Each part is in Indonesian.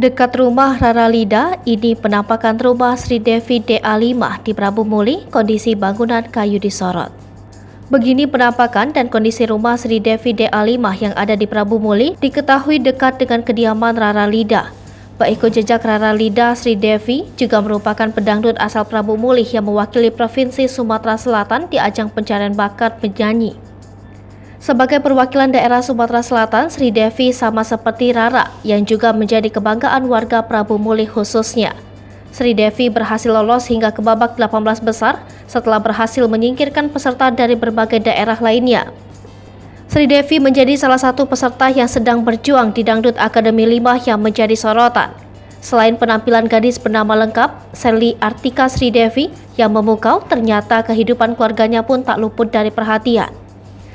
Dekat rumah Rara Lida, ini penampakan rumah Sri Devi DA5 di Prabu Muli, kondisi bangunan kayu disorot. Begini penampakan dan kondisi rumah Sri Devi DA5 yang ada di Prabu Muli diketahui dekat dengan kediaman Rara Lida. Pengikut jejak Rara Lida, Sri Devi juga merupakan pedangdut asal Prabu Muli yang mewakili Provinsi Sumatera Selatan di ajang pencarian bakat penyanyi. Sebagai perwakilan daerah Sumatera Selatan, Sri Devi sama seperti Rara yang juga menjadi kebanggaan warga Prabu Muli khususnya. Sri Devi berhasil lolos hingga ke babak 18 besar setelah berhasil menyingkirkan peserta dari berbagai daerah lainnya. Sri Devi menjadi salah satu peserta yang sedang berjuang di Dangdut Akademi 5 yang menjadi sorotan. Selain penampilan gadis bernama lengkap, Sally Artika Sri Devi yang memukau, ternyata kehidupan keluarganya pun tak luput dari perhatian.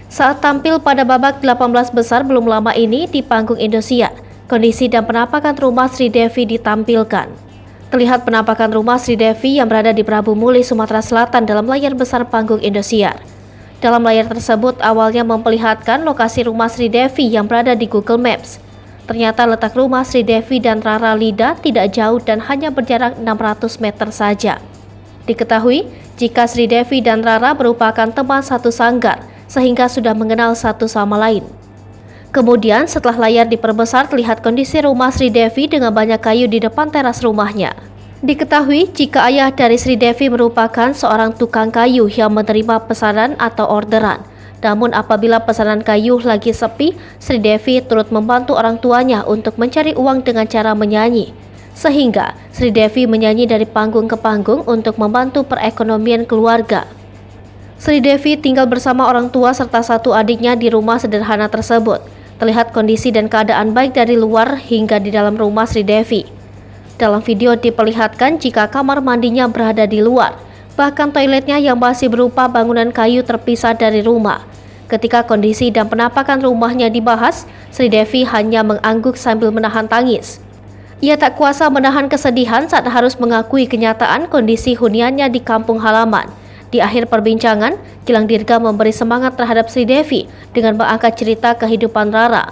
Saat tampil pada babak 18 besar belum lama ini di panggung Indosiar, kondisi dan penampakan rumah Sri Devi ditampilkan. Terlihat penampakan rumah Sri Devi yang berada di Prabu Muli, Sumatera Selatan dalam layar besar panggung Indosiar. Dalam layar tersebut awalnya memperlihatkan lokasi rumah Sri Devi yang berada di Google Maps. Ternyata letak rumah Sri Devi dan Rara Lida tidak jauh dan hanya berjarak 600 meter saja. Diketahui jika Sri Devi dan Rara merupakan teman satu sanggar, sehingga sudah mengenal satu sama lain. Kemudian setelah layar diperbesar terlihat kondisi rumah Sri Devi dengan banyak kayu di depan teras rumahnya. Diketahui jika ayah dari Sri Devi merupakan seorang tukang kayu yang menerima pesanan atau orderan. Namun apabila pesanan kayu lagi sepi, Sri Devi turut membantu orang tuanya untuk mencari uang dengan cara menyanyi. Sehingga Sri Devi menyanyi dari panggung ke panggung untuk membantu perekonomian keluarga. Sri Devi tinggal bersama orang tua serta satu adiknya di rumah sederhana tersebut. Terlihat kondisi dan keadaan baik dari luar hingga di dalam rumah Sri Devi. Dalam video diperlihatkan jika kamar mandinya berada di luar, bahkan toiletnya yang masih berupa bangunan kayu terpisah dari rumah. Ketika kondisi dan penampakan rumahnya dibahas, Sri Devi hanya mengangguk sambil menahan tangis. Ia tak kuasa menahan kesedihan saat harus mengakui kenyataan kondisi huniannya di kampung halaman. Di akhir perbincangan, Gilang Dirga memberi semangat terhadap Sri Devi dengan mengangkat cerita kehidupan Rara.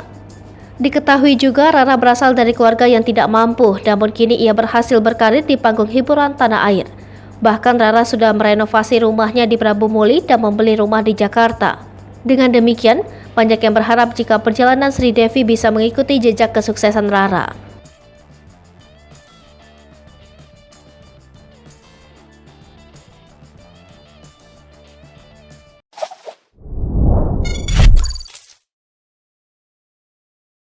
Diketahui juga Rara berasal dari keluarga yang tidak mampu, namun kini ia berhasil berkarir di panggung hiburan tanah air. Bahkan Rara sudah merenovasi rumahnya di Prabu Muli dan membeli rumah di Jakarta. Dengan demikian, banyak yang berharap jika perjalanan Sri Devi bisa mengikuti jejak kesuksesan Rara.